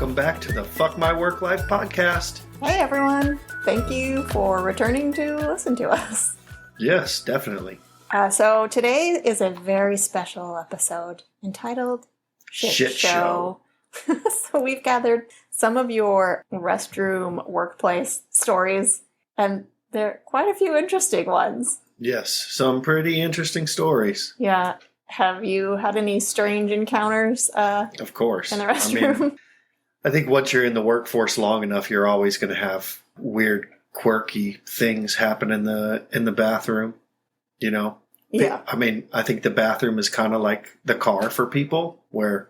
welcome back to the Fuck My Work Life podcast. Hey everyone, thank you for returning to listen to us. Yes, definitely. So today is a very special episode entitled Shit Show. So we've gathered some of your restroom workplace stories, and there are quite a few interesting ones. Yes, some pretty interesting stories. Yeah. Have you had any strange encounters? Of course. In the restroom? I think once you're in the workforce long enough, you're always going to have weird, quirky things happen in the bathroom. You know? Yeah. I think the bathroom is kind of like the car for people, where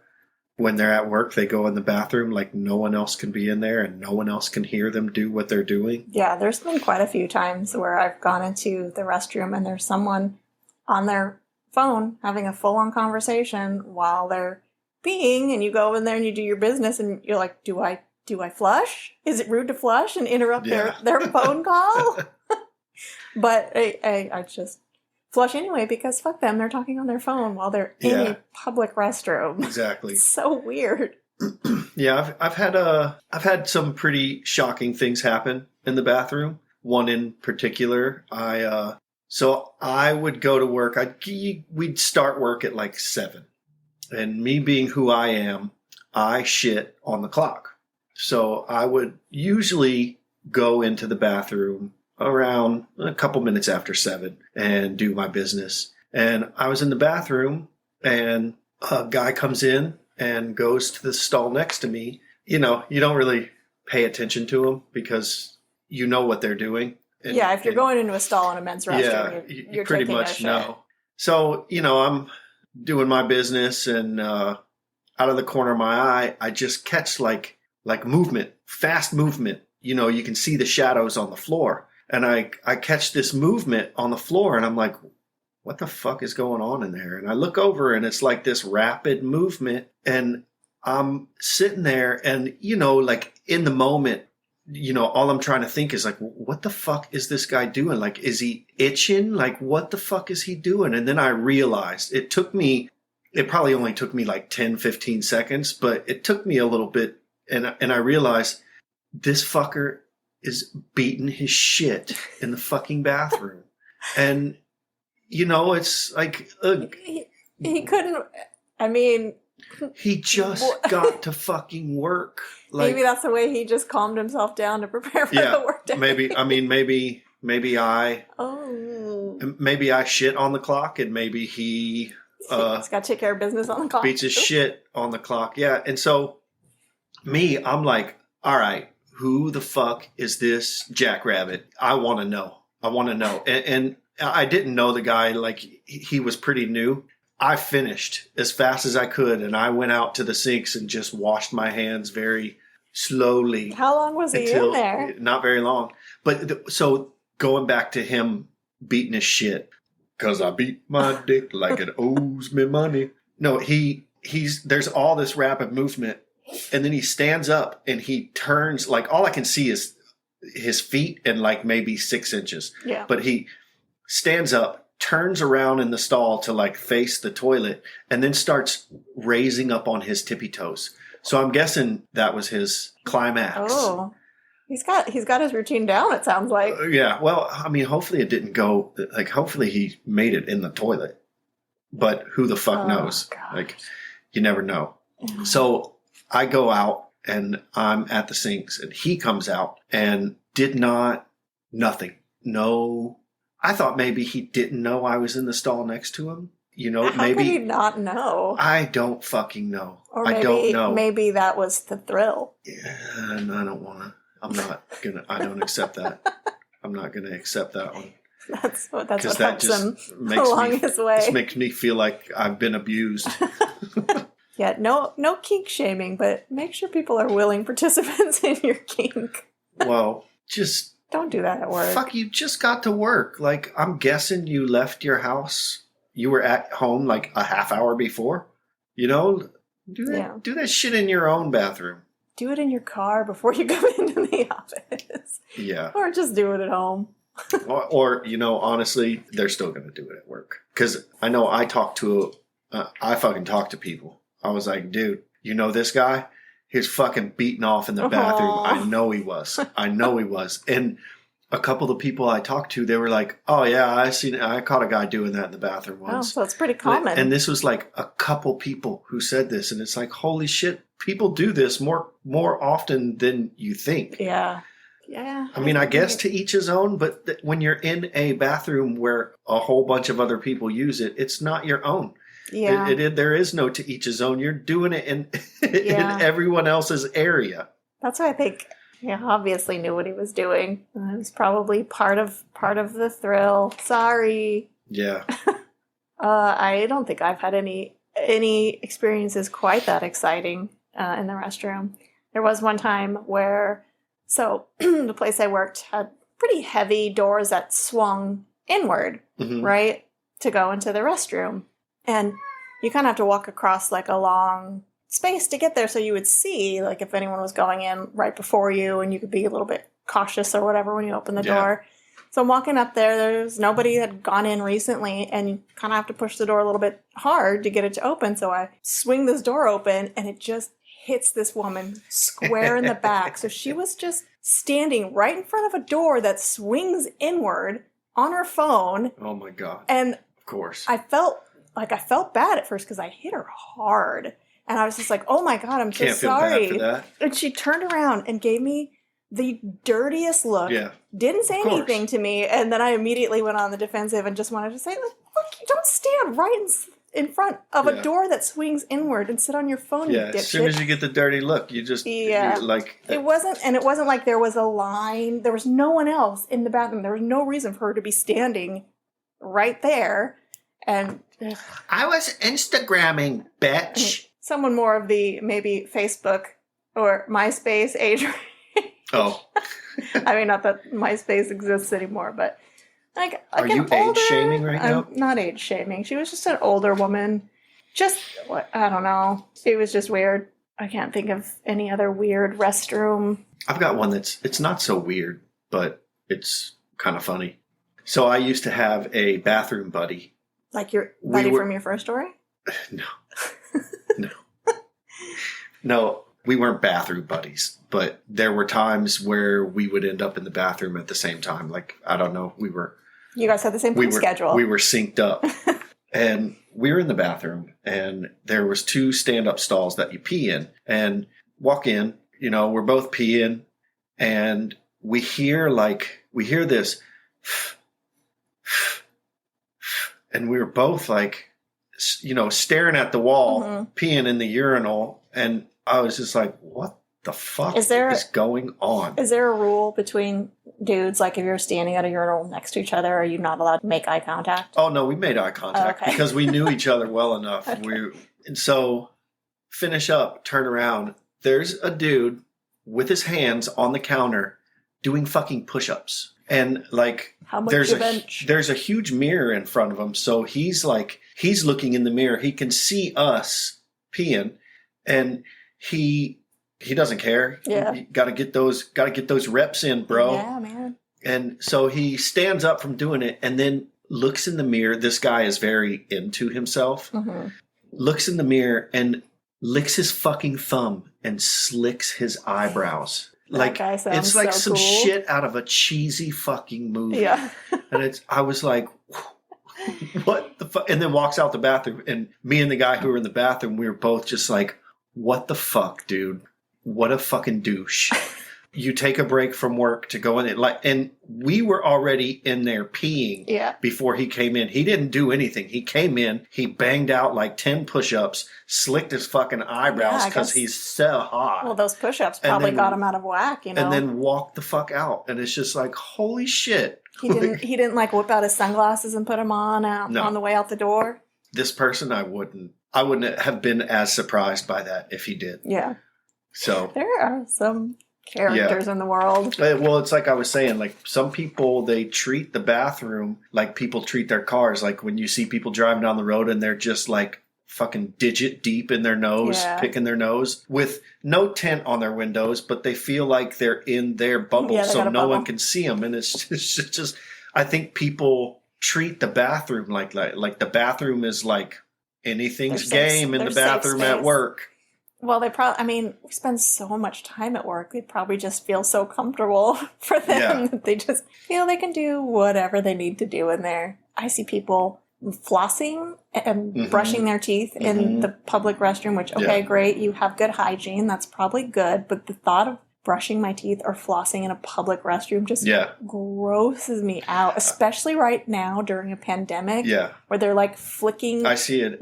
when they're at work, they go in the bathroom like no one else can be in there and no one else can hear them do what they're doing. Yeah, there's been quite a few times where I've gone into the restroom and there's someone on their phone having a full-on conversation while they're peeing, and you go in there and you do your business and you're like, do I flush? Is it rude to flush and interrupt their phone call? But I just flush anyway, because fuck them, they're talking on their phone while they're in a public restroom. Exactly. It's so weird. Yeah, I've had some pretty shocking things happen in the bathroom. One in particular, so I would go to work. We'd start work at like 7. And me being who I am, I shit on the clock. So I would usually go into the bathroom around a couple minutes after 7 and do my business. And I was in the bathroom and a guy comes in and goes to the stall next to me. You know, you don't really pay attention to them because you know what they're doing. And, if you're going into a stall in a men's restroom, you're pretty much know. So, I'm doing my business, and out of the corner of my eye, I just catch like movement, fast movement. You can see the shadows on the floor, and I catch this movement on the floor, and I'm like, what the fuck is going on in there? And I look over, and it's like this rapid movement, and I'm sitting there, and like in the moment, all I'm trying to think is like, what the fuck is this guy doing? Like, is he itching? Like, what the fuck is he doing? And then I realized it probably only took me like 10, 15 seconds, but it took me a little bit. And I realized this fucker is beating his shit in the fucking bathroom. And, it's like, he couldn't, he just got to fucking work. Like, maybe that's the way he just calmed himself down to prepare for the workday. Maybe I shit on the clock, and maybe he's got to take care of business on the clock. Beats his shit on the clock. Yeah. And so I'm like, all right, who the fuck is this jackrabbit? I want to know. And I didn't know the guy. Like, he was pretty new. I finished as fast as I could, and I went out to the sinks and just washed my hands very slowly. How long was he in there? Not very long. But so going back to him beating his shit, because I beat my dick like it owes me money. No, there's all this rapid movement, and then he stands up and he turns, like all I can see is his feet and like maybe 6 inches. Yeah. But he stands up, turns around in the stall to like face the toilet, and then starts raising up on his tippy toes. So I'm guessing that was his climax. Oh, he's got his routine down, it sounds like. Yeah. Well, hopefully it didn't go, like, hopefully he made it in the toilet, but who the fuck knows? Gosh. Like, you never know. So I go out and I'm at the sinks, and he comes out and nothing. No. I thought maybe he didn't know I was in the stall next to him. How maybe could he not know? I don't fucking know. Or I don't know. Maybe that was the thrill. Yeah, and I don't want to. I don't accept that. I'm not going to accept that one. That's what helps him along his way. This makes me feel like I've been abused. Yeah, no kink shaming, but make sure people are willing participants in your kink. Well, just don't do that at work. Fuck, you just got to work. Like, I'm guessing you left your house. You were at home like a half hour before. Do that shit in your own bathroom. Do it in your car before you come into the office. Yeah. Or just do it at home. or honestly, they're still going to do it at work. Because I know I fucking talk to people. I was like, dude, you know this guy? He was fucking beating off in the bathroom. I know he was. And a couple of the people I talked to, they were like, "Oh yeah, I caught a guy doing that in the bathroom once." Oh, so it's pretty common. And this was like a couple people who said this, and it's like, holy shit, people do this more often than you think. Yeah. Yeah. I mean, I guess to each his own, but when you're in a bathroom where a whole bunch of other people use it, it's not your own. Yeah. There is no to each his own. You're doing it in everyone else's area. That's why I think he obviously knew what he was doing. It was probably part of the thrill. Sorry. Yeah. I don't think I've had any experiences quite that exciting in the restroom. There was one time where, so the place I worked had pretty heavy doors that swung inward, right, to go into the restroom. And you kind of have to walk across like a long space to get there so you would see like if anyone was going in right before you, and you could be a little bit cautious or whatever when you open the door. So I'm walking up there. There's nobody had gone in recently, and you kind of have to push the door a little bit hard to get it to open. So I swing this door open, and it just hits this woman square in the back. So she was just standing right in front of a door that swings inward on her phone. Oh my God. And of course. I felt bad at first because I hit her hard. And I was just like, oh my God, I'm so sorry. Feel bad for that. And she turned around and gave me the dirtiest look. Yeah. Didn't say anything to me. And then I immediately went on the defensive and just wanted to say, look, you don't stand right in front of a door that swings inward and sit on your phone, you dipshit. As soon as you get the dirty look, you just, like... It wasn't like there was a line. There was no one else in the bathroom. There was no reason for her to be standing right there. And... I was Instagramming, bitch. Someone more of the maybe Facebook or MySpace age. Oh. I mean, not that MySpace exists anymore, but like Are you age shaming right now? I'm not age shaming. She was just an older woman. I don't know. It was just weird. I can't think of any other weird restroom. I've got one it's not so weird, but it's kind of funny. So I used to have a bathroom buddy. Like your buddy from your first story? No. No, we weren't bathroom buddies, but there were times where we would end up in the bathroom at the same time. Like, I don't know, you guys had the same schedule. We were synced up. And we were in the bathroom, and there was 2 stand-up stalls that you pee in. And walk in, we're both peeing, and we hear this, and we were both like, staring at the wall, peeing in the urinal, and I was just like, what the fuck is going on? Is there a rule between dudes, like if you're standing at a urinal next to each other, are you not allowed to make eye contact? Oh, no, we made eye contact because we knew each other well enough. Okay. And so, finish up, turn around, there's a dude with his hands on the counter doing fucking push-ups. And like, there's a huge mirror in front of him. So he's looking in the mirror. He can see us peeing, and he doesn't care. Yeah. Got to get those reps in, bro. Yeah, man. And so he stands up from doing it and then looks in the mirror. This guy is very into himself. Looks in the mirror and licks his fucking thumb and slicks his eyebrows. Like, it's like some shit out of a cheesy fucking movie. Yeah. And I was like, what the fuck? And then walks out the bathroom, and me and the guy who were in the bathroom, we were both just like, what the fuck, dude? What a fucking douche. You take a break from work to go in it. And we were already in there peeing before he came in. He didn't do anything. He came in, he banged out like 10 push-ups, slicked his fucking eyebrows because he's so hot. Well, those push-ups probably got him out of whack, And then walked the fuck out. And it's just like, holy shit. He didn't like whip out his sunglasses and put them on on the way out the door? This person, I wouldn't have been as surprised by that if he did. Yeah. So there are some characters in the world. Well, it's like I was saying, like some people, they treat the bathroom like people treat their cars. Like when you see people driving down the road and they're just like fucking digit deep in their nose, picking their nose with no tint on their windows, but they feel like they're in their bubble, so no one can see them. And it's just, I think people treat the bathroom like the bathroom is like anything's game in the bathroom at work. Well, they probably, I mean, we spend so much time at work. They probably just feel so comfortable for them that they just feel they can do whatever they need to do in there. I see people flossing and brushing their teeth in the public restroom, which, okay, great. You have good hygiene. That's probably good. But the thought of brushing my teeth or flossing in a public restroom just grosses me out, especially right now during a pandemic where they're like flicking I see it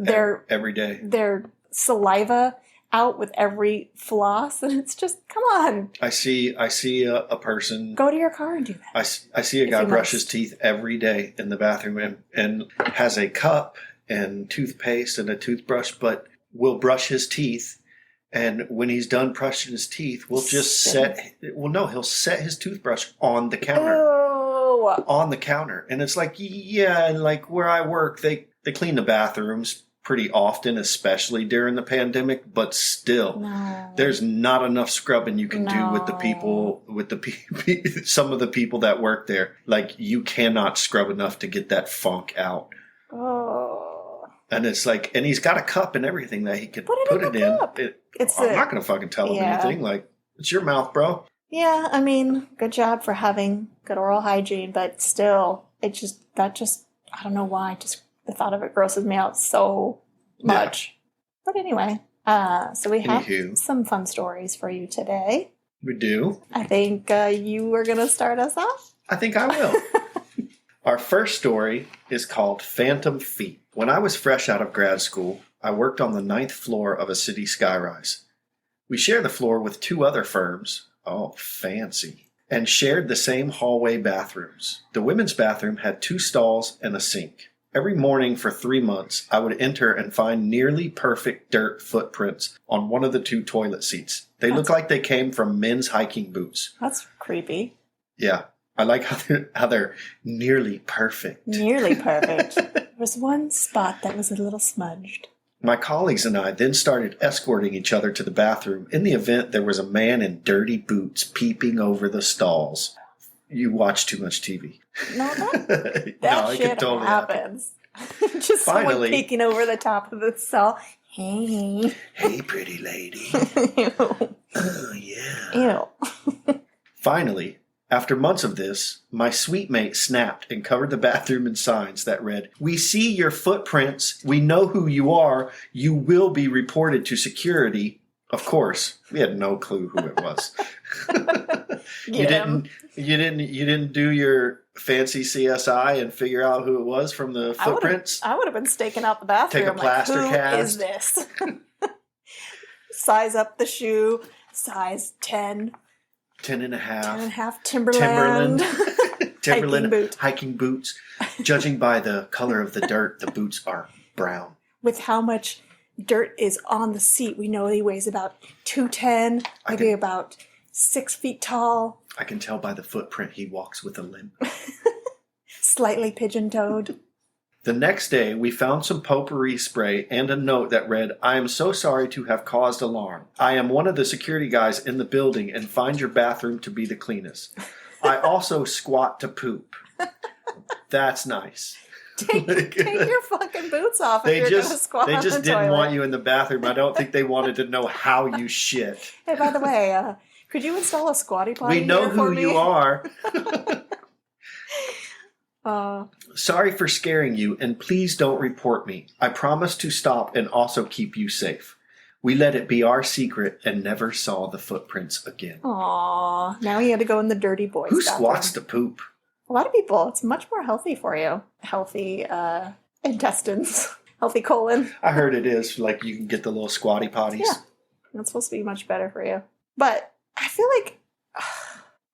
every day. Their saliva out with every floss, and it's just, come on. I see a person go to your car and do that. I see a guy brush his teeth every day in the bathroom and has a cup and toothpaste and a toothbrush, but will brush his teeth. And when he's done brushing his teeth, he'll set his toothbrush on the counter. Ew. On the counter. And it's like, like where I work, they clean the bathrooms pretty often, especially during the pandemic, but still, there's not enough scrubbing you can do with the people, some of the people that work there. Like, you cannot scrub enough to get that funk out. Oh. And it's like, and he's got a cup and everything that he could put it in. I'm not going to fucking tell him anything. Like, it's your mouth, bro. Yeah, I mean, good job for having good oral hygiene, but still, I don't know why, just the thought of it grosses me out so much. Yeah. But anyway, so we have some fun stories for you today. We do. I think you were going to start us off. I think I will. Our first story is called Phantom Feet. When I was fresh out of grad school, I worked on the 9th floor of a city skyrise. We shared the floor with 2 other firms. Oh, fancy. And shared the same hallway bathrooms. The women's bathroom had 2 stalls and a sink. Every morning for 3 months, I would enter and find nearly perfect dirt footprints on one of the 2 toilet seats. They look like they came from men's hiking boots. That's creepy. Yeah. I like how they're nearly perfect. Nearly perfect. There was one spot that was a little smudged. My colleagues and I then started escorting each other to the bathroom in the event there was a man in dirty boots peeping over the stalls. You watch too much TV. No, that shit totally happens. Just finally, someone peeking over the top of the stall. Hey. Hey, pretty lady. Ew. Oh, yeah. Ew. Finally, after months of this, my suite mate snapped and covered the bathroom in signs that read, "We see your footprints. We know who you are. You will be reported to security." Of course, we had no clue who it was. You didn't do your fancy CSI and figure out who it was from the footprints? I would have been staking out the bathroom. Take a plaster cast. Who is this? Size up the shoe. Size 10. 10 and a half. 10 and a half. Timberland. Hiking boots. Judging by the color of the dirt, the boots are brown. With how much dirt is on the seat, we know he weighs about 210, maybe about 6 feet tall. I can tell by the footprint he walks with a limp. Slightly pigeon-toed. The next day, we found some potpourri spray and a note that read, "I am so sorry to have caused alarm. I am one of the security guys in the building and find your bathroom to be the cleanest. I also squat to poop." That's nice. Take your fucking boots off if you're going to squat on the toilet. They just didn't want you in the bathroom. I don't think they wanted to know how you shit. Hey, by the way, could you install a squatty potty? We know who you are. Sorry for scaring you, and please don't report me. I promise to stop and also keep you safe. We let it be our secret and never saw the footprints again. Aww. Now he had to go in the dirty boys' Who squats to poop? A lot of people. It's much more healthy for you. Healthy intestines. Healthy colon. I heard it is. Like, you can get the little squatty potties. Yeah. That's supposed to be much better for you. But I feel like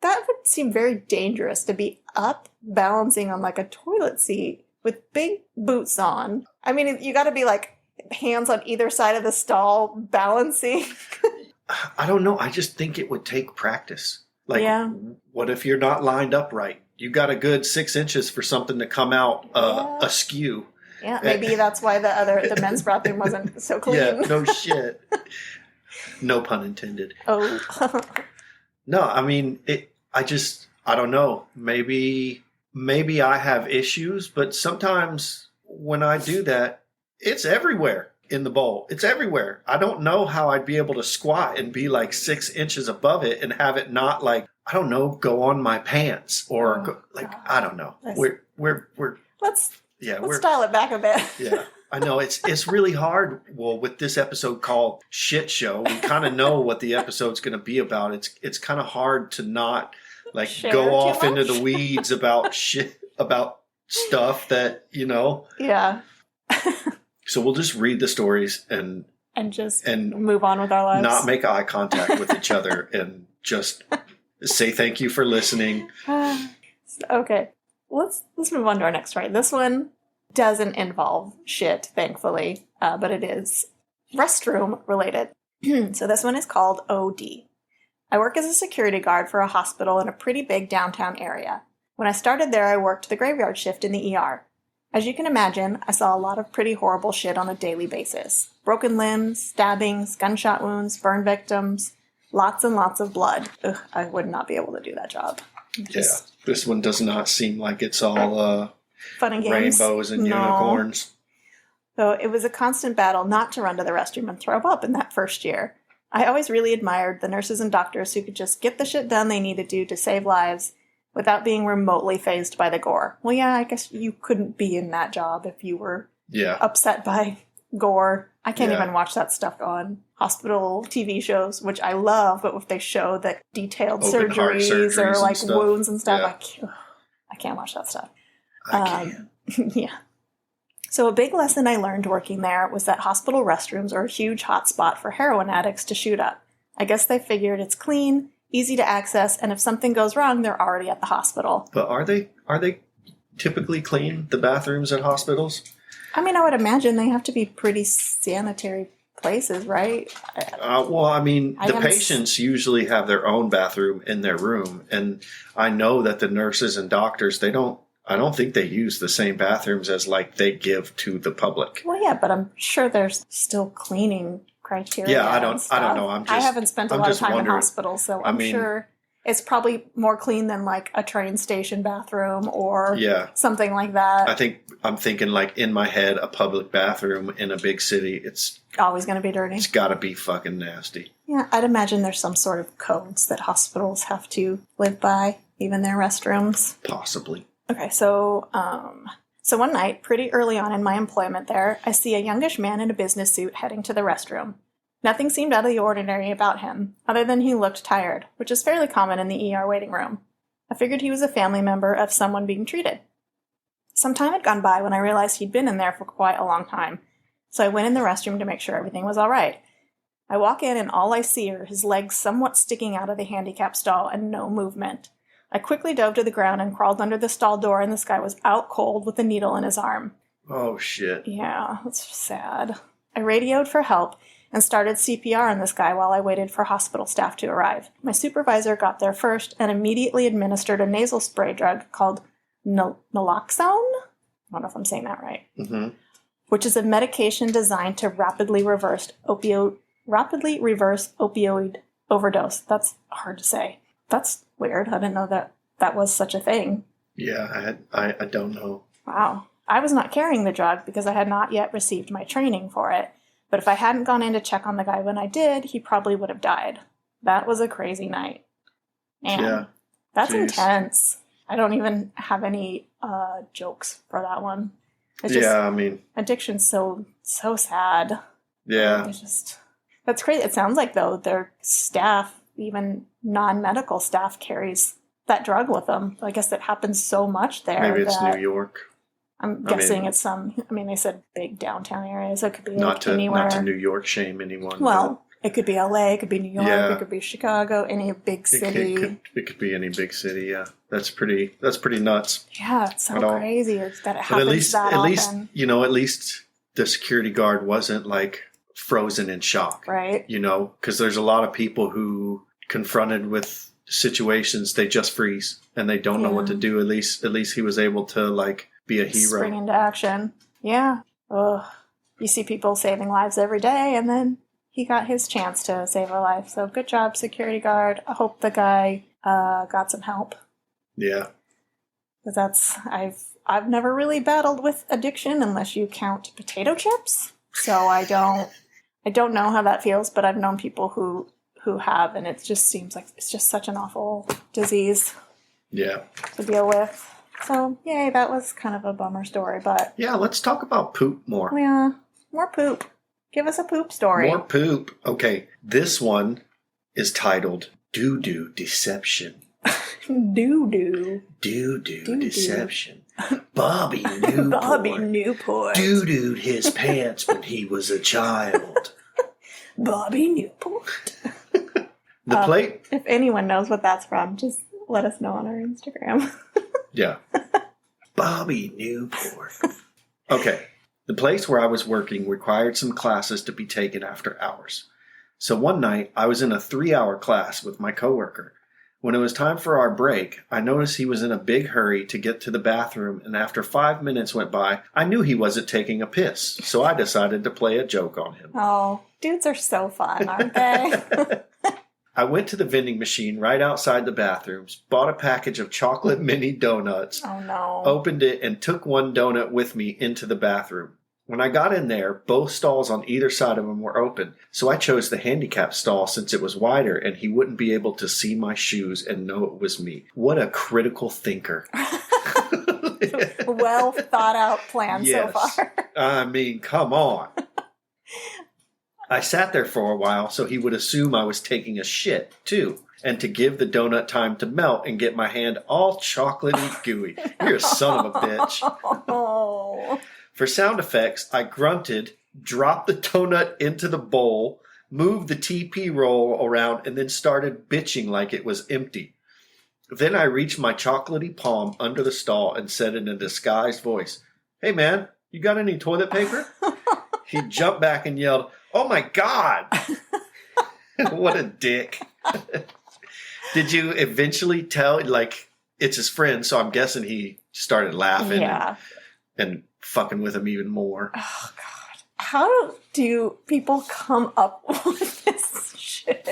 that would seem very dangerous to be up balancing on like a toilet seat with big boots on. I mean, you got to be like hands on either side of the stall balancing. I don't know. I just think it would take practice. Like, what if you're not lined up right? You got a good 6 inches for something to come out askew. Yeah, maybe that's why the men's bathroom wasn't so clean. Yeah, no shit. No pun intended. Oh. No, I mean, I don't know. Maybe I have issues, but sometimes when I do that, it's everywhere. in the bowl. It's everywhere. I don't know how I'd be able to squat and be like 6 inches above it and have it not like, I don't know, go on my pants or I don't know. Let's dial it back a bit. Yeah. I know it's really hard. Well, with this episode called Shit Show, we kind of know what the episode's going to be about. It's kind of hard to not like go off into the weeds about shit, about stuff that, Yeah. So we'll just read the stories and move on with our lives. Not make eye contact with each other and just say thank you for listening. Okay. Let's move on to our next story. This one doesn't involve shit, thankfully, but it is restroom related. So this one is called OD. I work as a security guard for a hospital in a pretty big downtown area. When I started there, I worked the graveyard shift in the ER. As you can imagine, I saw a lot of pretty horrible shit on a daily basis. Broken limbs, stabbings, gunshot wounds, burn victims, lots and lots of blood. Ugh, I would not be able to do that job. This one does not seem like it's all fun and games. Rainbows and unicorns. So it was a constant battle not to run to the restroom and throw up in that first year. I always really admired the nurses and doctors who could just get the shit done they needed to save lives without being remotely fazed by the gore. Well, yeah, I guess you couldn't be in that job if you were upset by gore. I can't even watch that stuff on hospital TV shows, which I love, but if they show that detailed surgeries or like wounds and stuff, I can't watch that stuff. I can't. Yeah. So a big lesson I learned working there was that hospital restrooms are a huge hotspot for heroin addicts to shoot up. I guess they figured it's clean, easy to access, and if something goes wrong, they're already at the hospital. But are they typically clean, the bathrooms at hospitals? I mean, I would imagine they have to be pretty sanitary places, right? The patients usually have their own bathroom in their room, and I know that the nurses and doctors, I don't think they use the same bathrooms as like they give to the public. Well, yeah, but I'm sure there's still cleaning criteria. Yeah, I don't know. I haven't spent a lot of time in hospitals, so I'm sure it's probably more clean than like a train station bathroom or something like that. I'm thinking like in my head, a public bathroom in a big city, it's always going to be dirty. It's got to be fucking nasty. Yeah, I'd imagine there's some sort of codes that hospitals have to live by, even their restrooms. Possibly. Okay, so one night, pretty early on in my employment there, I see a youngish man in a business suit heading to the restroom. Nothing seemed out of the ordinary about him, other than he looked tired, which is fairly common in the ER waiting room. I figured he was a family member of someone being treated. Some time had gone by when I realized he'd been in there for quite a long time, so I went in the restroom to make sure everything was all right. I walk in and all I see are his legs somewhat sticking out of the handicap stall and no movement. I quickly dove to the ground and crawled under the stall door, and this guy was out cold with a needle in his arm. Oh, shit. Yeah, that's sad. I radioed for help and started CPR on this guy while I waited for hospital staff to arrive. My supervisor got there first and immediately administered a nasal spray drug called naloxone? I don't know if I'm saying that right. Mm-hmm. Which is a medication designed to rapidly reverse opioid overdose. That's hard to say. That's weird. I didn't know that was such a thing. Yeah, I don't know. Wow. I was not carrying the drug because I had not yet received my training for it. But if I hadn't gone in to check on the guy when I did, he probably would have died. That was a crazy night. And that's intense. I don't even have any jokes for that one. It's just, addiction's so sad. Yeah. That's crazy. It sounds like, though, their staff, even non-medical staff, carries that drug with them. I guess it happens so much there. Maybe it's New York. I'm guessing it's they said big downtown area, so it could be anywhere. Not to New York shame anyone. Well, it could be LA, it could be New York, it could be Chicago, any big city. It could be any big city, yeah. That's pretty nuts. Yeah, it's so crazy that it happens that often. At least the security guard wasn't like frozen in shock. Right. Because there's a lot of people who confronted with situations, they just freeze and they don't know what to do. At least he was able to like be a hero. Spring into action. Yeah. Ugh. You see people saving lives every day, and then he got his chance to save a life. So good job, security guard. I hope the guy got some help. Yeah. Because I've never really battled with addiction unless you count potato chips. So I don't know how that feels, but I've known people who have, and it just seems like it's just such an awful disease Yeah. to deal with. So, yay, that was kind of a bummer story, but... Yeah, let's talk about poop more. Yeah, more poop. Give us a poop story. More poop. Okay, this one is titled Doodoo Deception. Doodoo. Doodoo Deception. Bobby Newport. Bobby Newport. Doodooed his pants when he was a child. Bobby Newport. The plate? If anyone knows what that's from, just let us know on our Instagram. Yeah. Bobby Newport. Okay. The place where I was working required some classes to be taken after hours. So one night, I was in a 3-hour class with my coworker. When it was time for our break, I noticed he was in a big hurry to get to the bathroom, and after 5 minutes went by, I knew he wasn't taking a piss, so I decided to play a joke on him. Oh, dudes are so fun, aren't they? I went to the vending machine right outside the bathrooms, bought a package of chocolate mini donuts, Oh, no. opened it, and took one donut with me into the bathroom. When I got in there, both stalls on either side of him were open, so I chose the handicapped stall since it was wider and he wouldn't be able to see my shoes and know it was me. What a critical thinker. Well thought out plan so far. I mean, come on. I sat there for a while so he would assume I was taking a shit, too, and to give the donut time to melt and get my hand all chocolatey gooey. You're a son of a bitch. Oh. For sound effects, I grunted, dropped the donut into the bowl, moved the TP roll around, and then started bitching like it was empty. Then I reached my chocolatey palm under the stall and said in a disguised voice, "Hey man, you got any toilet paper?" He jumped back and yelled, "Oh my God!" What a dick. Did you eventually tell, like, it's his friend, so I'm guessing he started laughing and fucking with him even more. Oh, God. How do people come up with this shit?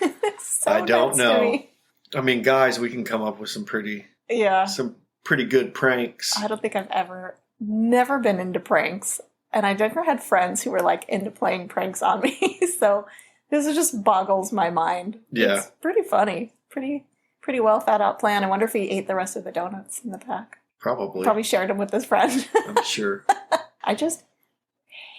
It's so I don't nuts to know. me. I mean, guys, we can come up with some pretty good pranks. I don't think I've never been into pranks. And I never had friends who were like into playing pranks on me. So this just boggles my mind. Yeah. It's pretty funny. Pretty well thought out plan. I wonder if he ate the rest of the donuts in the pack. Probably shared them with his friend. I'm sure. I just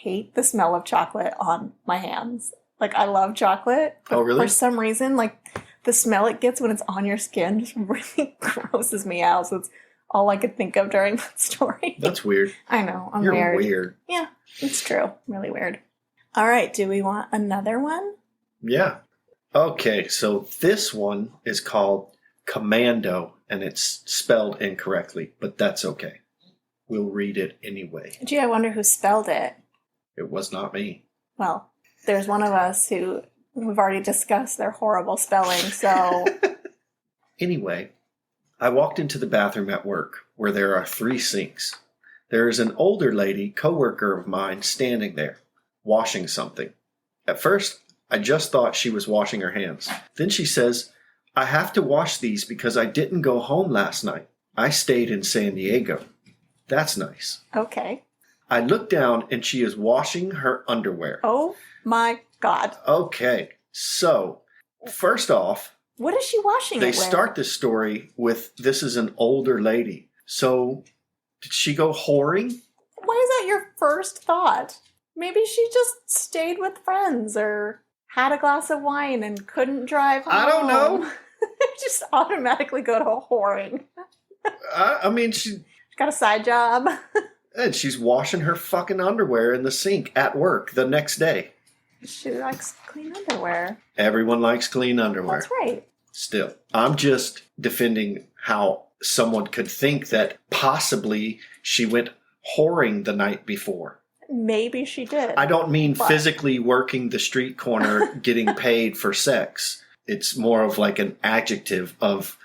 hate the smell of chocolate on my hands. Like, I love chocolate. But Oh, really? For some reason, like, the smell it gets when it's on your skin just really grosses me out. So it's all I could think of during that story. That's weird. I know. I'm You're weird. Yeah, it's true. Really weird. All right. Do we want another one? Yeah. Okay, so this one is called Commando, and it's spelled incorrectly, but that's okay. We'll read it anyway. Gee, I wonder who spelled it. It was not me. Well, there's one of us who we've already discussed their horrible spelling, so... Anyway, I walked into the bathroom at work, where there are 3 sinks. There is an older lady, coworker of mine, standing there, washing something. At first, I just thought she was washing her hands. Then she says, "I have to wash these because I didn't go home last night. I stayed in San Diego." That's nice. Okay. I look down and she is washing her underwear. Oh my God. Okay, so first off, What is she washing they it with? start this story with, this is an older lady. So did she go whoring? Why is that your first thought? Maybe she just stayed with friends or had a glass of wine and couldn't drive home. I don't know. Just automatically go to whoring. I mean, she Got a side job. and she's washing her fucking underwear in the sink at work the next day. She likes clean underwear. Everyone likes clean underwear. That's right. Still, I'm just defending how someone could think that possibly she went whoring the night before. Maybe she did. I don't mean But- physically working the street corner getting paid for sex. It's more of like an adjective of,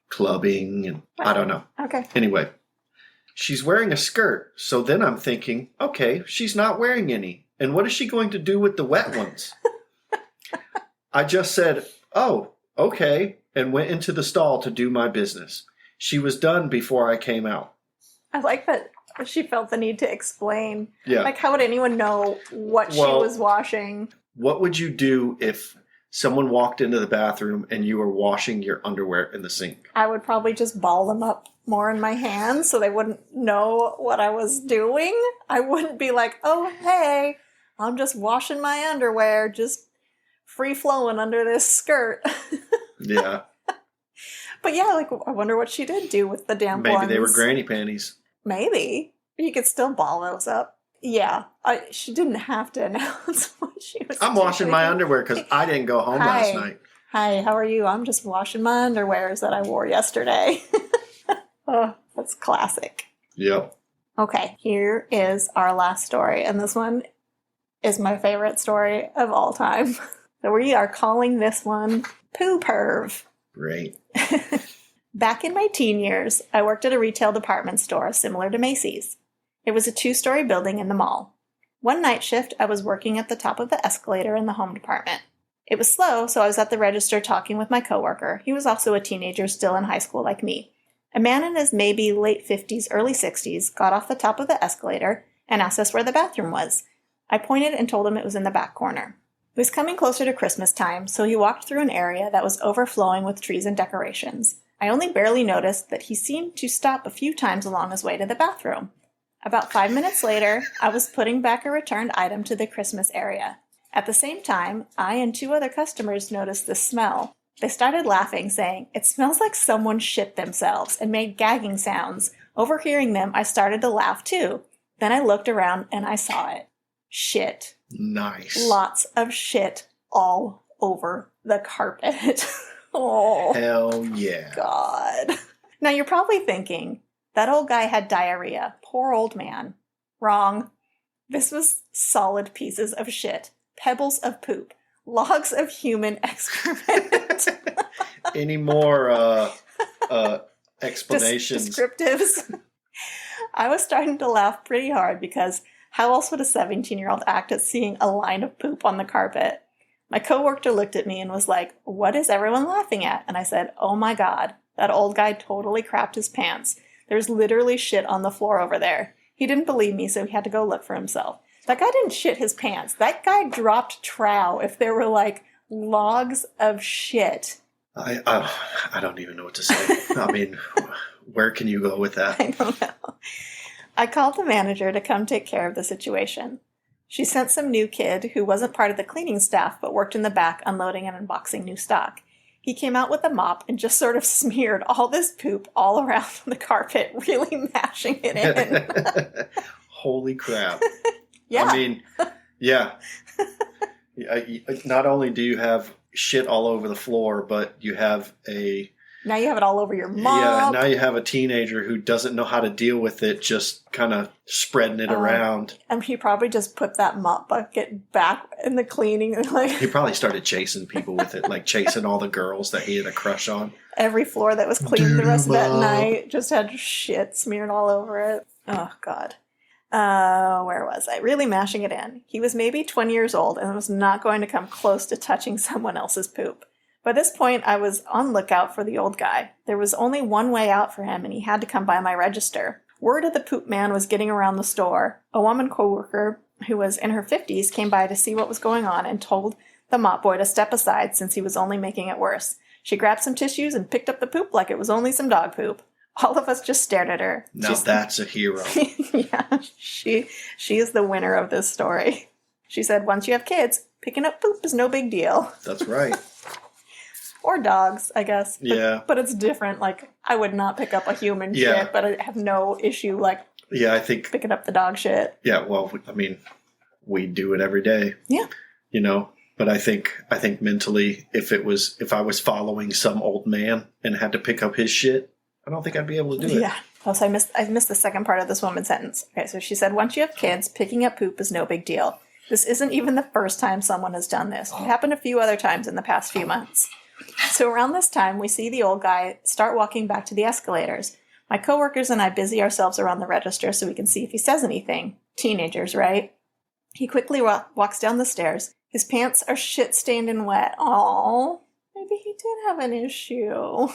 clubbing and I don't know. Okay. Anyway, she's wearing a skirt. So then I'm thinking, okay, she's not wearing any. And what is she going to do with the wet ones? I just said, "Oh, okay," and went into the stall to do my business. She was done before I came out. I like that she felt the need to explain. Yeah. Like, how would anyone know what she was washing? What would you do if someone walked into the bathroom and you were washing your underwear in the sink? I would probably just ball them up more in my hands so they wouldn't know what I was doing. I wouldn't be like, oh, hey, I'm just washing my underwear, just free flowing under this skirt. Yeah. But yeah, like, I wonder what she did do with the damn Maybe ones. they were granny panties. Maybe. You could still ball those up. Yeah. She didn't have to announce what she was I'm doing. washing my underwear because I didn't go home last night. Hi, how are you? I'm just washing my underwears that I wore yesterday. Oh, that's classic. Yep. Okay, here is our last story. And this one is my favorite story of all time. So we are calling this one Poo Perv. Great. Back in my teen years, I worked at a retail department store similar to Macy's. It was a 2-story building in the mall. One night shift, I was working at the top of the escalator in the home department. It was slow, so I was at the register talking with my coworker. He was also a teenager still in high school like me. A man in his maybe late 50s, early 60s got off the top of the escalator and asked us where the bathroom was. I pointed and told him it was in the back corner. It was coming closer to Christmas time, so he walked through an area that was overflowing with trees and decorations. I only barely noticed that he seemed to stop a few times along his way to the bathroom. About 5 minutes later, I was putting back a returned item to the Christmas area. At the same time, I and 2 other customers noticed the smell. They started laughing, saying, "It smells like someone shit themselves," and made gagging sounds. Overhearing them, I started to laugh too. Then I looked around and I saw it. Shit. Nice. Lots of shit all over the carpet. Oh. Hell yeah. God. Now you're probably thinking, that old guy had diarrhea. Poor old man. Wrong. This was solid pieces of shit. Pebbles of poop. Logs of human excrement. Any more explanations? Descriptives. I was starting to laugh pretty hard because how else would a 17-year-old act at seeing a line of poop on the carpet? My coworker looked at me and was like, "What is everyone laughing at?" And I said, "Oh my God, that old guy totally crapped his pants. There's literally shit on the floor over there." He didn't believe me, so he had to go look for himself. That guy didn't shit his pants. That guy dropped trow if there were like logs of shit. I don't even know what to say. I mean, where can you go with that? I don't know. I called the manager to come take care of the situation. She sent some new kid who wasn't part of the cleaning staff but worked in the back unloading and unboxing new stock. He came out with a mop and just sort of smeared all this poop all around the carpet, really mashing it in. Holy crap. Yeah. I mean, yeah. Not only do you have shit all over the floor, but you have now you have it all over your mop. Yeah, now you have a teenager who doesn't know how to deal with it, just kind of spreading it around. And he probably just put that mop bucket back in the cleaning. He probably started chasing people with it, like chasing all the girls that he had a crush on. Every floor that was cleaned the rest of that night just had shit smeared all over it. Oh, God. Where was I? Really mashing it in. He was maybe 20 years old and was not going to come close to touching someone else's poop. By this point, I was on lookout for the old guy. There was only one way out for him, and he had to come by my register. Word of the poop man was getting around the store. A woman coworker who was in her 50s came by to see what was going on and told the mop boy to step aside since he was only making it worse. She grabbed some tissues and picked up the poop like it was only some dog poop. All of us just stared at her. Now that's a hero. Yeah, she is the winner of this story. She said, "Once you have kids, picking up poop is no big deal." That's right. Or dogs, I guess. Yeah. But it's different. Like, I would not pick up a human shit, but I have no issue, like, I think picking up the dog shit. Yeah, well, I mean, we do it every day. Yeah. You know, but I think mentally, if I was following some old man and had to pick up his shit, I don't think I'd be able to do it. Yeah. Also, I missed the second part of this woman's sentence. Okay, so she said, "Once you have kids, picking up poop is no big deal. This isn't even the first time someone has done this. It happened a few other times in the past few months." So around this time, we see the old guy start walking back to the escalators. My coworkers and I busy ourselves around the register so we can see if he says anything. Teenagers, right? He quickly walks down the stairs. His pants are shit-stained and wet. Aww, maybe he did have an issue.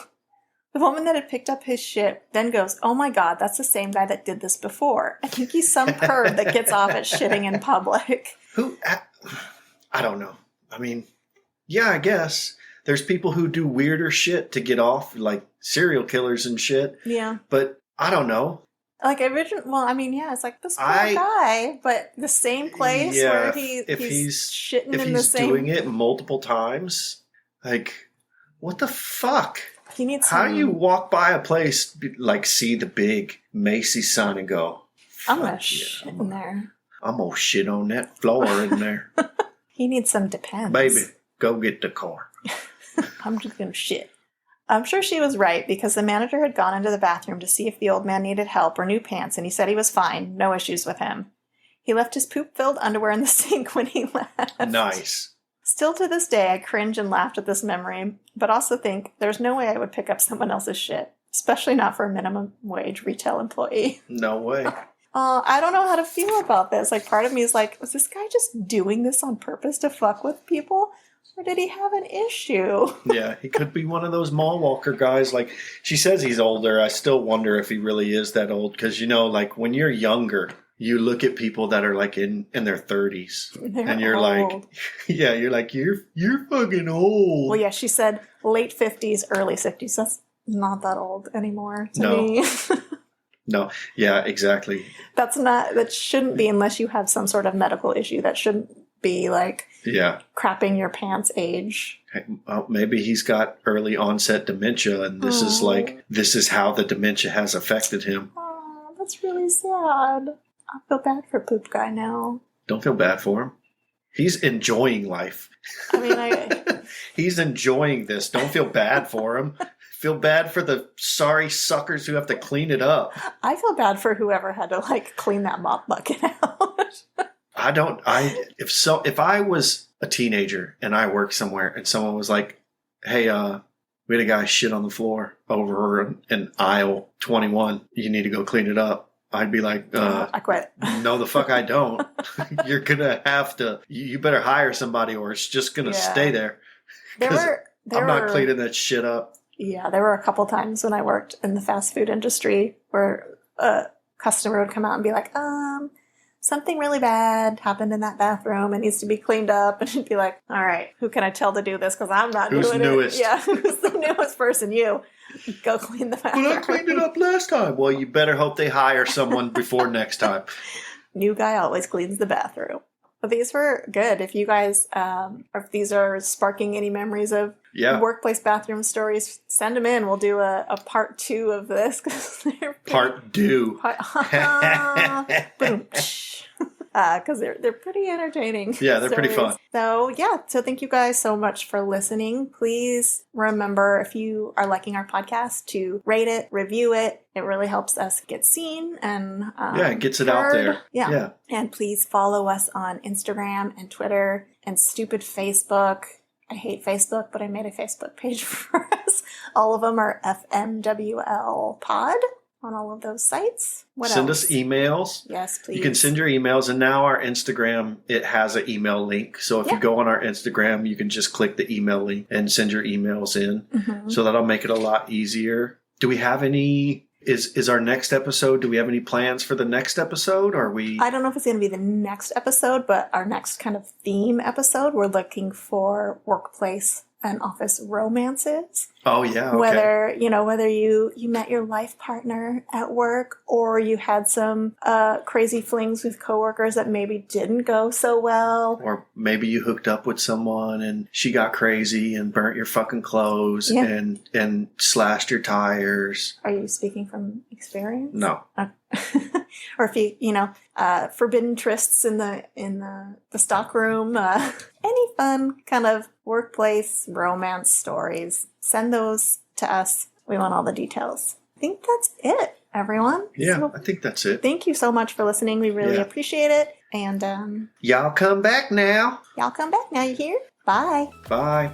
The woman that had picked up his shit then goes, "Oh my God, that's the same guy that did this before. I think he's some perv that gets off at shitting in public." Who? I don't know. I mean, yeah, I guess. There's people who do weirder shit to get off, like serial killers and shit. Yeah. But I don't know. Like it's like this poor guy, but the same place where he's shitting in the same... If he's doing it multiple times, like, what the fuck? He needs How do you walk by a place, like, see the big Macy's sign and go, I'm going to shit in there. I'm going to shit on that floor in there. He needs some Depends. Baby, go get the car. I'm just going to shit. I'm sure she was right, because the manager had gone into the bathroom to see if the old man needed help or new pants, and he said he was fine. No issues with him. He left his poop-filled underwear in the sink when he left. Nice. Still to this day, I cringe and laughed at this memory, but also think there's no way I would pick up someone else's shit, especially not for a minimum wage retail employee. No way. I don't know how to feel about this. Like, part of me is like, was this guy just doing this on purpose to fuck with people? Or did he have an issue? Yeah, he could be one of those mall walker guys. Like, she says he's older. I still wonder if he really is that old. Because, like, when you're younger, you look at people that are, like, in their 30s. And you're old. like, yeah, you're like, you're fucking old. Well, yeah, she said late 50s, early 60s. That's not that old anymore to me. No, yeah, exactly. That shouldn't be, unless you have some sort of medical issue. That shouldn't be like crapping your pants age. Well, maybe he's got early onset dementia, and this is how the dementia has affected him. Oh, that's really sad. I feel bad for Poop Guy now. Don't feel bad for him. He's enjoying life. I mean, he's enjoying this. Don't feel bad for him. Feel bad for the sorry suckers who have to clean it up. I feel bad for whoever had to clean that mop bucket out. If I was a teenager and I worked somewhere and someone was like, "Hey, we had a guy shit on the floor over in aisle 21. You need to go clean it up." I'd be like, I quit. No, the fuck I don't. You're going to have to, you better hire somebody or it's just going to stay there. I'm not cleaning that shit up. Yeah, there were a couple times when I worked in the fast food industry where a customer would come out and be like, something really bad happened in that bathroom. It needs to be cleaned up. And it'd be like, all right, who can I tell to do this? Because I'm not doing newest? It. Yeah, who's the newest person? You. Go clean the bathroom. Well, I cleaned it up last time. Well, you better hope they hire someone before next time. New guy always cleans the bathroom. But these were good. If you guys, if these are sparking any memories of workplace bathroom stories, send them in. We'll do a part 2 of this. Part 2. Boom. Because they're pretty entertaining. Yeah, they're pretty fun. So thank you guys so much for listening. Please remember, if you are liking our podcast, to rate it, review it. It really helps us get seen and it gets it out there. Yeah. And please follow us on Instagram and Twitter and stupid Facebook. I hate Facebook, but I made a Facebook page for us. All of them are FMWL Pod. On all of those sites. Send us emails. Yes, please. You can send your emails, and now our Instagram, it has an email link. So if you go on our Instagram, you can just click the email link and send your emails in. Mm-hmm. So that'll make it a lot easier. Do we have any... Is our next episode, do we have any plans for the next episode? Or are we... I don't know if it's going to be the next episode, but our next kind of theme episode, we're looking for workplace and office romances. Oh, yeah. Okay. Whether you met your life partner at work, or you had some crazy flings with coworkers that maybe didn't go so well. Or maybe you hooked up with someone and she got crazy and burnt your fucking clothes and slashed your tires. Are you speaking from experience? No. Or if you forbidden trysts in the stock room, any fun kind of workplace romance stories, send those to us. We want all the details. I think that's it, everyone. Yeah, so, I think that's it. Thank you so much for listening. We really appreciate it. And y'all come back now. You hear? Bye. Bye.